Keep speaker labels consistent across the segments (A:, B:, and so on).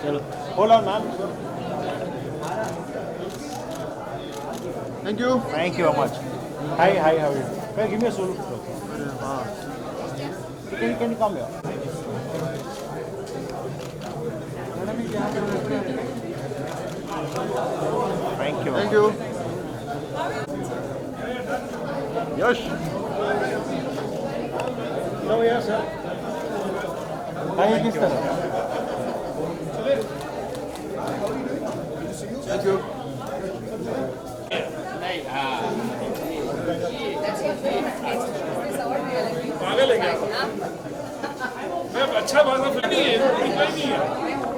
A: चलो hold on ma'am.
B: Thank you.
A: Thank you very much. Hi, how are you? Can you give me a solo? Can you come here? Thank you.
B: Thank you. Yash.
A: No, yes, sir. Hi, किस तरह?
B: Thank you.
C: पागल है क्या? मैं अच्छा बात नहीं है, कोई नहीं है।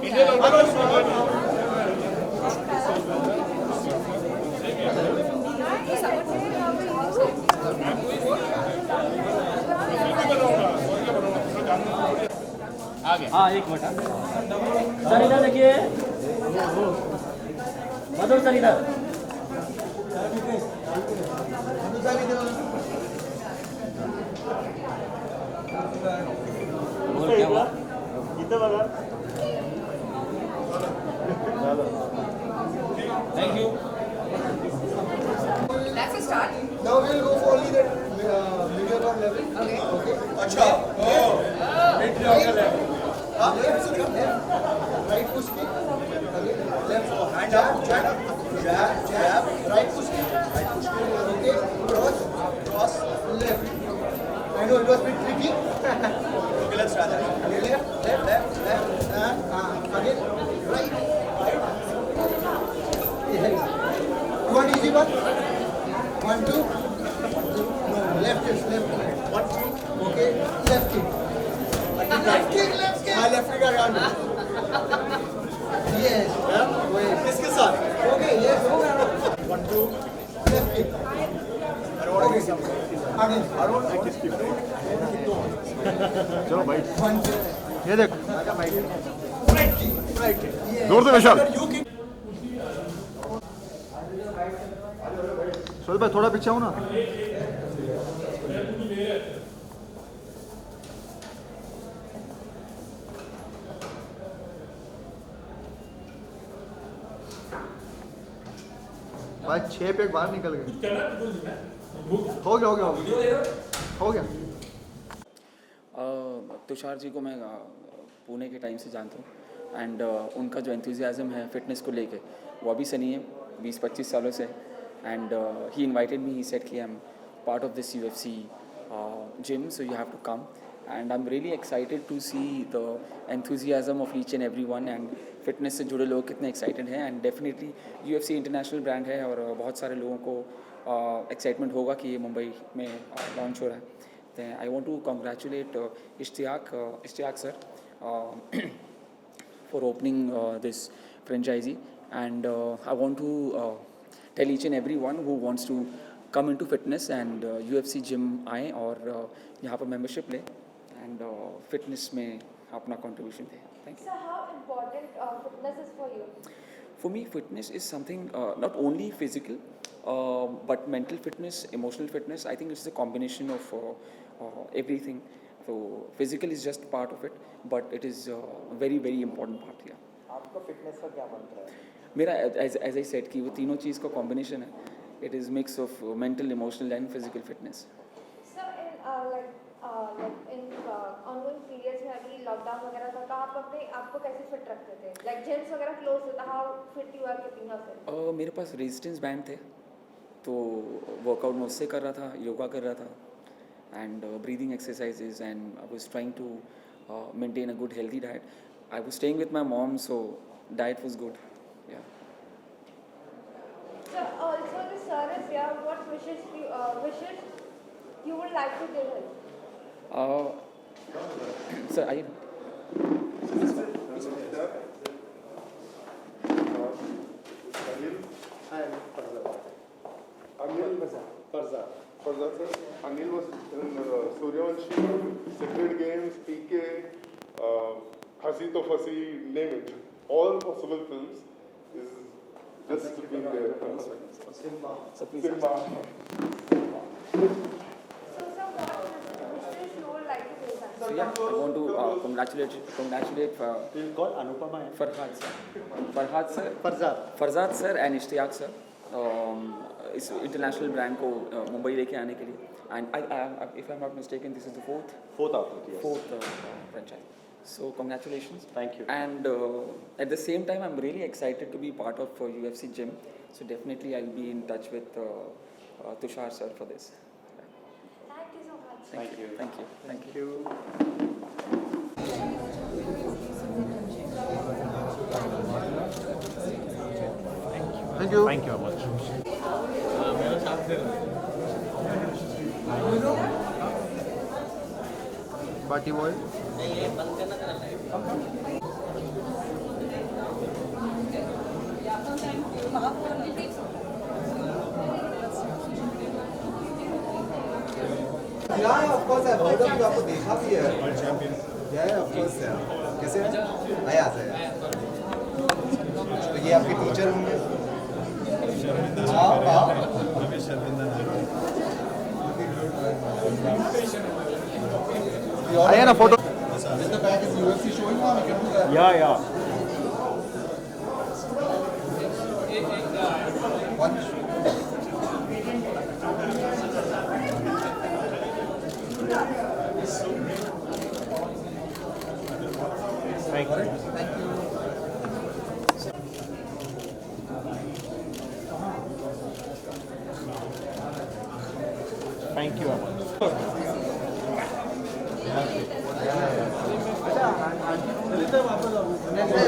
C: इंडियन ऑर्गेनाइज कोई नहीं है।
A: हाँ एक मिनट सर इधर देखिए मधुर सर इधर बोल क्या हुआ इधर बघा thank you
D: That's a start.
E: Now we'll go for only that medium level.
D: Okay.
E: Okay.
B: अच्छा.
E: Right push kick. Okay. Left. Hand up. Jab. Right push kick. Okay. Cross. Left. I know it was a bit tricky.
B: Okay, let's try that.
E: Okay, left. And again. Right. Yes. You want easy one? 1, 2. No. Left is left.
B: 1, 2.
E: Okay. Left kick. Left kick.
B: My left leg around.
E: Yes.
B: Yeah.
E: Wait.
B: किसके साथ?
E: Okay, yes.
B: 1, 2.
E: Left kick.
B: I don't want to get something.
E: Again.
B: I don't want to get skip. चलो भाई.
E: 1, 2.
B: ये देख.
E: Right kick.
B: Right.
F: जोर से विशाल
B: You kick. Sohail भाई थोड़ा पीछे आओ ना. भाई 6 पेट बाहर निकल गए. हो गया.
G: तुषार जी को मैं पुणे के टाइम से जानता हूँ एंड उनका जो एंथुजियाज़म है फिटनेस को लेके वो अभी से नहीं है 20-25 सालों से and he invited me he said कि I am part of this UFC gym so you have to come and I am really excited to see the enthusiasm of each and every one and fitness से जुड़े लोग कितने एक्साइटेड हैं and definitely UFC international brand है और बहुत सारे लोगों को एक्साइटमेंट होगा कि ये मुंबई में लॉन्च हो रहा है. Then I want to congratulate Ishtiaq sir for opening this franchisee and I want to tell each and everyone who wants to come into fitness and UFC gym आए और यहाँ पर membership ले and fitness में अपना contribution they. Thank you.
D: So how important fitness is for you?
G: For me, fitness is something not only physical, but mental fitness, emotional fitness. I think it's a combination of everything. So physical is just part of it, but it is a very very important part here.
H: आपका fitness का क्या मंत्र है?
G: मेरा as I said कि वो तीनों चीज़ का combination है. It is mix of mental, emotional and physical fitness.
D: So in ongoing periods में अभी लॉकडाउन वगैरह था तो आप अपने आप को कैसे फिट रखते थे? Like gyms वगैरह close थे तो how fit you are keeping yourself?
G: मेरे पास रेजिस्टेंस बैंड थे तो वर्कआउट मैं उससे कर रहा था, योगा कर रहा था and breathing exercises and I was trying to maintain a good healthy diet. I was staying with my mom so diet was good. Yeah.
D: So also the sir is here. What wishes you would like to give him?
G: Sir, I
F: Farzad sir, Anil was in Suryavanshi, Sacred Games, PK, Hasi to Fasi, name it. All possible films is just being there. Simba.
D: So sir, what wishes you would like to give him?
G: So yeah, I want to congratulate
A: It's called Anupama.
G: Farhad sir, Farzad sir and Ishtiyaq sir इस international brand को मुंबई लेके आने के लिए. And if I'm not mistaken, this is the
A: Fourth outlet, yes.
G: fourth franchise. So congratulations.
A: Thank you.
G: And at the same time, I'm really excited to be part of UFC Gym. So definitely, I'll be in touch with Tushar sir for this.
D: Thank you so much.
G: Thank you. Thank you. Thank you.
B: Thank you.
A: Thank you very much.
B: Party boy.
E: Yeah, of course, I've heard of you. आपको देखा भी है. World champion. Yeah, of course. कैसे हैं? आयाज है. तो ये आपके टीचर होंगे. हाँ.
B: आइए ना photo.
E: Is the back is UFC showing now? We can do that.
A: Yeah.
E: One.
A: Thank you.
E: Thank you.
A: Thank you very much.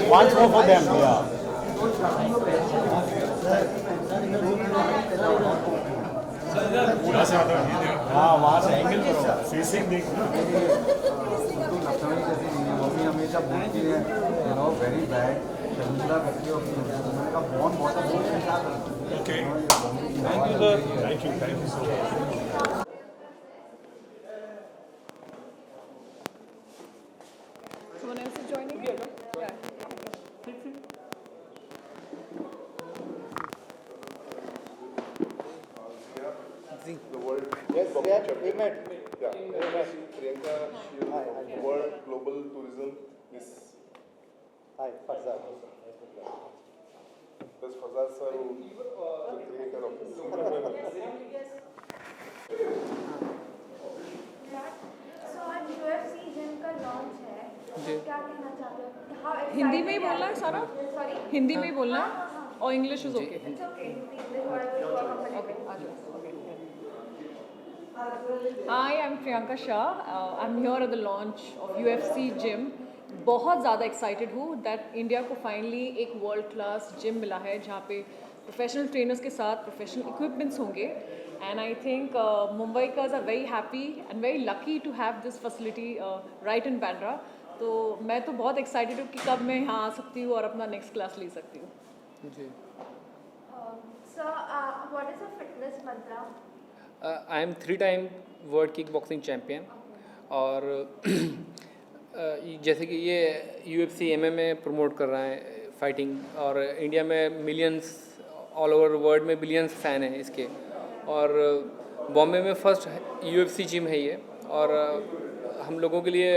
A: Once more for them, yeah. हाँ वहाँ से एंगल करो फेसिंग देख ना.
E: मम्मी हमेशा बोलती है यू नो वेरी बैड शर्मिंदा करती हो अपनी मैंने कहा बॉन बॉटम क्या करती
C: Okay. Thank you, sir. Thank you so much.
I: Someone else is joining? Yeah.
F: The world boxing champion. Yeah. Priyanka, she is world global tourism. This
E: Hi, Farzad.
F: this Fazal sir who the creator of this.
D: So आज UFC gym का launch है. क्या कहना चाहते हो? How
I: Hindi में ही बोलना है सारा?
D: Sorry.
I: हिंदी में ही बोलना है? और English is okay?
D: It's okay. English, whatever you are comfortable.
I: Hi, I'm Priyanka Shah. I'm here at the launch of UFC Gym. बहुत ज़्यादा एक्साइटेड हूँ दैट इंडिया को फाइनली एक वर्ल्ड क्लास जिम मिला है जहाँ पे प्रोफेशनल ट्रेनर्स के साथ प्रोफेशनल इक्विपमेंट्स होंगे. And I think Mumbaikars are very happy and very lucky to have this facility right in Bandra. तो मैं तो बहुत एक्साइटेड हूँ कि कब मैं यहाँ आ सकती हूँ और अपना नेक्स्ट क्लास ले सकती हूँ. जी.
D: So what is the fitness mantra?
J: I am 3-time world kick boxing champion. और जैसे कि ये UFC MMA प्रमोट कर रहा है फाइटिंग, और इंडिया में मिलियंस ऑल ओवर वर्ल्ड में बिलियंस फ़ैन हैं इसके. और बॉम्बे में फर्स्ट UFC जिम है ये. और हम लोगों के लिए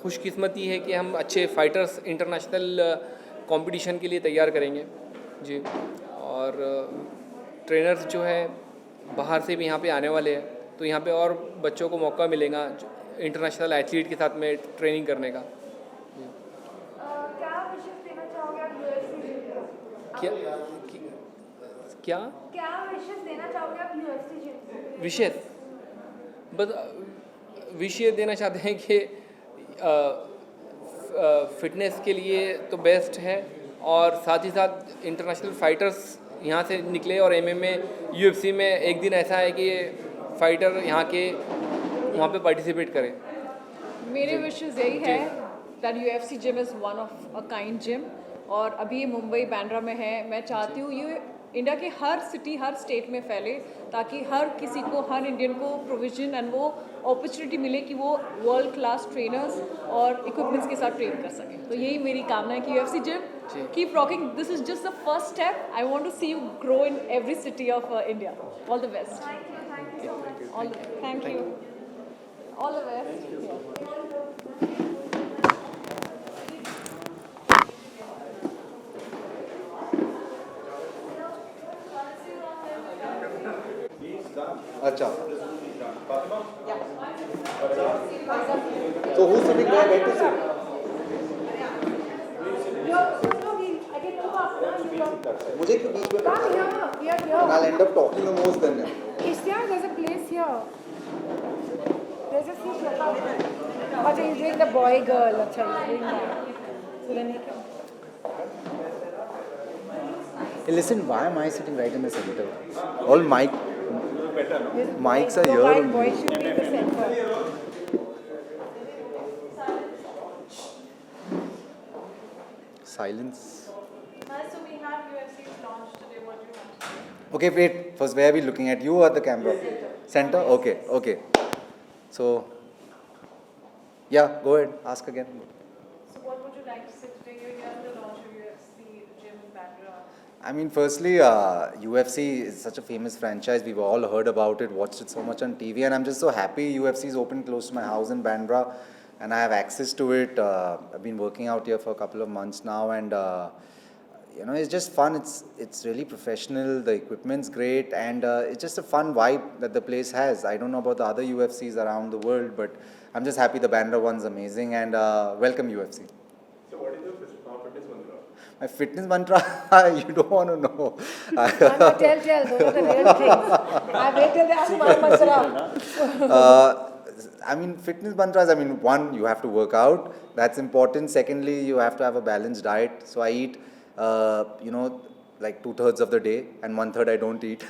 J: खुशकिस्मती है कि हम अच्छे फाइटर्स इंटरनेशनल कंपटीशन के लिए तैयार करेंगे जी. और ट्रेनर्स जो है बाहर से भी यहाँ पे आने वाले हैं, तो यहाँ पे और बच्चों को मौका मिलेगा इंटरनेशनल एथलीट के साथ में ट्रेनिंग करने का.
D: क्या विशेष देना चाहोगे आप UFC जिम को?
J: क्या
D: विशेष देना चाहोगे आप UFC जिम को?
J: विशेष बस विषय देना चाहते हैं कि फिटनेस के लिए तो बेस्ट है, और साथ ही साथ इंटरनेशनल फाइटर्स यहाँ से निकले. और MMA UFC में एक दिन ऐसा है कि फाइटर यहाँ के वहाँ पे पार्टिसिपेट करें.
I: मेरे विशेष यही है that UFC gym is one of a kind gym. और अभी ये मुंबई बांद्रा में है. मैं चाहती हूँ ये इंडिया के हर सिटी हर स्टेट में फैले, ताकि हर किसी को, हर इंडियन को प्रोविजन एंड वो अपॉर्चुनिटी मिले कि वो वर्ल्ड क्लास ट्रेनर्स और इक्विपमेंट्स के साथ ट्रेन कर सकें. तो यही मेरी कामना है कि UFC gym keep rocking. This is just the first step. I want to see you grow in every city of India. All the best.
D: Thank you so much.
I: Thank you. All the best.
E: अच्छा. So who's sitting there? Where to sit? मुझे क्यों बीच में
K: Come here, we are here.
E: And I'll end up talking the most then.
K: Ishtiaq, there's a place here. There's a seat here. Acha, he's doing the boy girl. Acha, he's doing that. So then he can.
E: Hey, listen, why am I sitting right in the center? All mics are here.
K: Boy, boy should be in the center.
E: Silence.
I: So we have UFC's launch today. What do you want to say?
E: Okay, wait. First, where are we looking at? You or the camera? Center? Okay, okay. So, yeah, go ahead. Ask again.
I: So what would you like to say today? You're here at the launch of UFC gym in Bandra.
E: I mean, firstly, UFC is such a famous franchise. We've all heard about it, watched it so much on TV, and I'm just so happy UFC is open close to my house in Bandra, and I have access to it. I've been working out here for a couple of months now, and you know, it's just fun. It's really professional. The equipment's great, and it's just a fun vibe that the place has. I don't know about the other UFCs around the world, but I'm just happy the Bandra one's amazing, and welcome UFC.
F: So what is your fitness mantra?
E: My fitness mantra, you don't want to know.
K: Tell, those are the real things. I wait till they ask my mantra.
E: I mean, fitness mantras, I mean, one, you have to work out. That's important. Secondly, you have to have a balanced diet. So I eat, you know, like 2/3 of the day, and 1/3 I don't eat.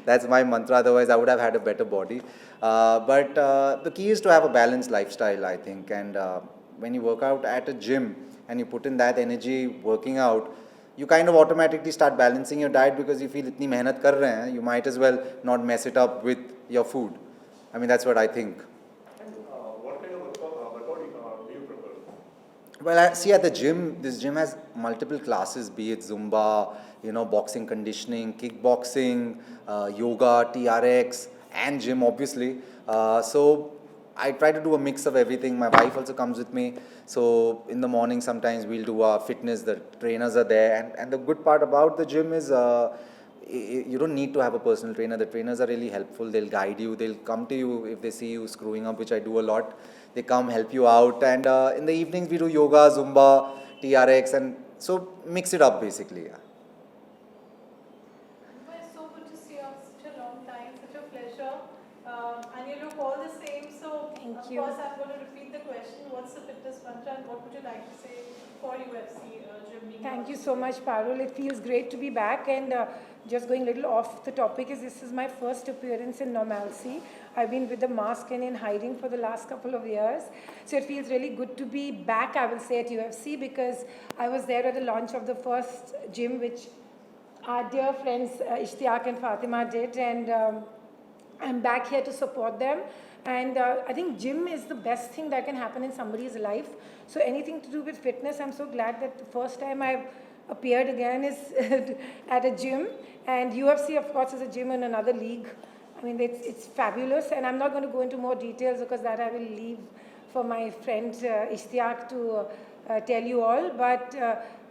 E: That's my mantra. Otherwise, I would have had a better body. But the key is to have a balanced lifestyle, I think. And when you work out at a gym and you put in that energy working out, you kind of automatically start balancing your diet because you feel itni mehnat kar rahe hain, you might as well not mess it up with your food. I mean, that's what I think.
F: And what kind of workout do you prefer?
E: Well, I see at the gym, this gym has multiple classes, be it Zumba, you know, boxing conditioning, kickboxing, yoga, TRX, and gym, obviously. So I try to do a mix of everything. My wife also comes with me. So in the morning, sometimes we'll do our fitness. The trainers are there. And the good part about the gym is you don't need to have a personal trainer. The trainers are really helpful. They'll guide you. They'll come to you if they see you screwing up, which I do a lot. They come help you out. And in the evenings, we do yoga, Zumba, TRX. And so mix it up, basically. Yeah.
I: It's so good to see you after such a long time. Such a pleasure. And you look all the same. So,
K: Thank
I: of
K: you.
I: course, I'm going to repeat the question. What's the fitness mantra and what would you like to say for UFC gym?
K: Thank you so much, Parul. It feels great to be back, and just going a little off the topic, is this is my first appearance in normalcy. I've been with the mask and in hiding for the last couple of years, so it feels really good to be back, I will say, at UFC, because I was there at the launch of the first gym, which our dear friends Ishtiaq and Fatima did, and I'm back here to support them. And I think gym is the best thing that can happen in somebody's life. So anything to do with fitness, I'm so glad that the first time I've appeared again is at a gym. And UFC, of course, is a gym in another league. I mean, it's fabulous. And I'm not going to go into more details because that I will leave for my friend Ishtiaq to tell you all. But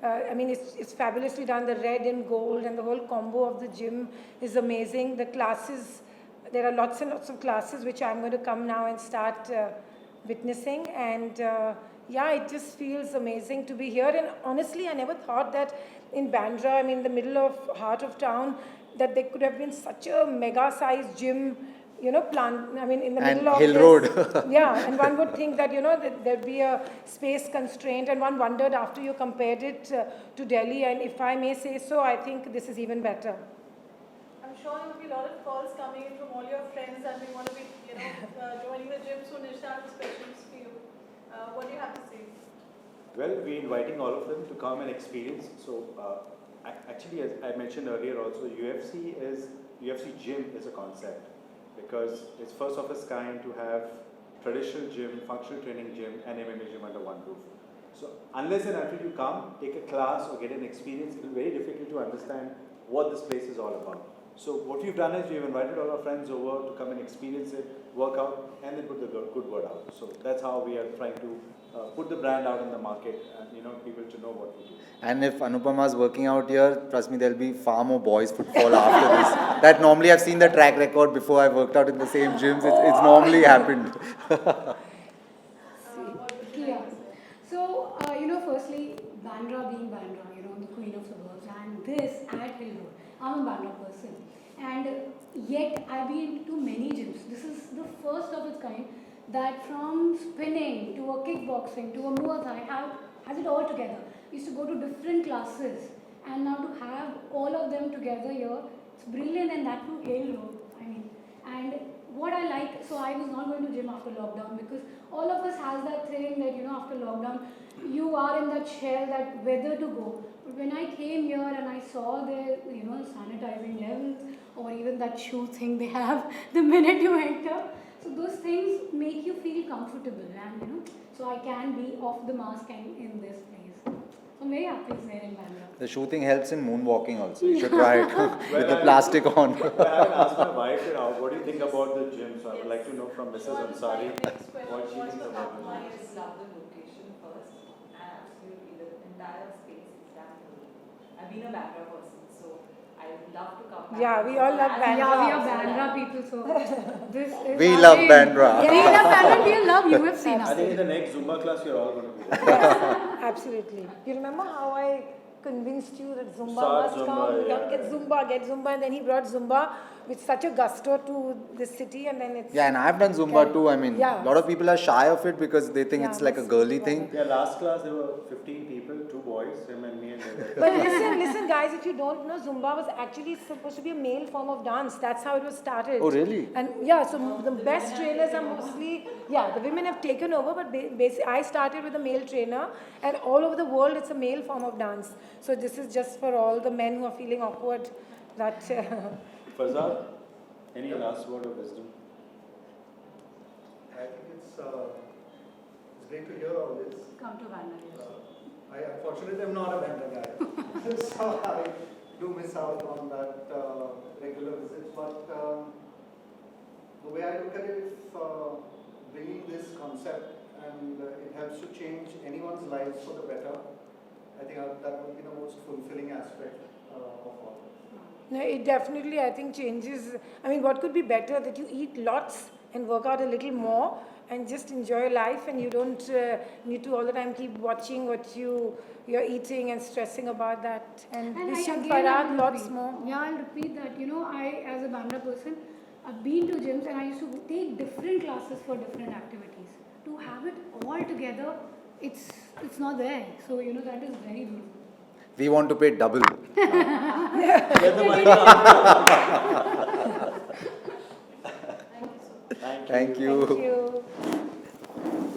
K: I mean, it's fabulously done. The red and gold and the whole combo of the gym is amazing. The classes, there are lots and lots of classes which I'm going to come now and start witnessing. And yeah, it just feels amazing to be here. And honestly, I never thought that in Bandra, I mean, in the middle of heart of town, that there could have been such a mega-sized gym, you know, I mean, in the middle of
E: Hill
K: this,
E: Road.
K: yeah, and one would think that, you know, that there'd be a space constraint, and one wondered after you compared it to Delhi, and if I may say so, I think this is even better.
I: I'm sure there will be a lot of calls coming in from all your friends that we want to be, you know, joining the gym soon. Ishtiaq, this question is for you. What do you have to say?
A: Well, we're inviting all of them to come and experience. So, actually, as I mentioned earlier also, UFC gym is a concept because it's first of its kind to have traditional gym, functional training gym, and MMA gym under one roof. So, unless and until you come, take a class or get an experience, it will be very difficult to understand what this place is all about. So what we've done is we've invited all our friends over to come and experience it, work out, and then put the good word out. So that's how we are trying to put the brand out in the market and people to know what we do.
E: And if Anupama is working out here, trust me, there'll be far more boys footfall after this. That normally I've seen the track record before I've worked out in the same gyms. It's normally happened.
L: Yeah. So, firstly, Bandra being Bandra, the queen of suburbs, and this at Hill Road. I'm a Bandra person. And yet, I've been to many gyms. This is the first of its kind that from spinning to a kickboxing to a Muay Thai has it all together. We used to go to different classes, and now to have all of them together here, it's brilliant, and that too Hill Road. And what I like, so I was not going to gym after lockdown because all of us has that thing that after lockdown you are in that shell that whether to go. But when I came here and I saw their sanitizing levels or even that shoe thing they have the minute you enter, so those things make you feel comfortable, and so I can be off the mask and in this place. So I'm very happy it's there in Bandra.
E: The shoe thing helps in moonwalking also. You should try it with the plastic on.
A: I haven't asked my wife, what do you think about the gym? So I would like to know from Mrs. Ansari what she thinks about the gym.
M: I just love the location first, and absolutely the entire space is damn good. I've been a Bandra person, so I would love to come back.
K: Yeah, we all love Bandra.
L: Yeah, we are Bandra people, so this is
E: We
L: our
E: love
L: dream.
E: Bandra.
L: Yeah, we love Bandra, we love UFC now.
A: I think in the next Zumba class you're all going to be there.
K: Absolutely. You remember how I convinced you that Zumba
A: Start
K: must
A: Zumba,
K: come,
A: yeah.
K: get Zumba, and then he brought Zumba with such a gusto to this city, and then it's...
E: Yeah, and I've done Zumba too. I mean,
K: Yeah.
E: a lot of people are shy of it because they think it's like a girly thing.
A: Yeah, last class there were 15 people, 2 boys, him and me and
K: But listen guys, if you don't know, Zumba was actually supposed to be a male form of dance. That's how it was started.
E: Oh, really?
K: And yeah, so the best trainers are mostly, the women have taken over, but basically I started with a male trainer, and all over the world it's a male form of dance. So this is just for all the men who are feeling awkward that...
A: Farzad, any last word of wisdom?
B: I think it's great to hear all this.
L: Come to Bandra.
B: I unfortunately am not a Bandra guy, so I do miss out on that regular visits. But the way I look at it, if bringing this concept and it helps to change anyone's lives for the better, I think that would be the most fulfilling aspect of all.
K: No, it definitely, I think, changes. I mean, what could be better that you eat lots and work out a little more and just enjoy life, and you don't need to all the time keep watching what you're eating and stressing about that. And wishing Farhad lots more.
L: Yeah, I'll repeat that. I, as a Bandra person, I've been to gyms and I used to take different classes for different activities. To have it all together, it's not there. So, that is very beautiful.
E: We want to pay double.
A: Thank you.
E: Thank you.
K: Thank you.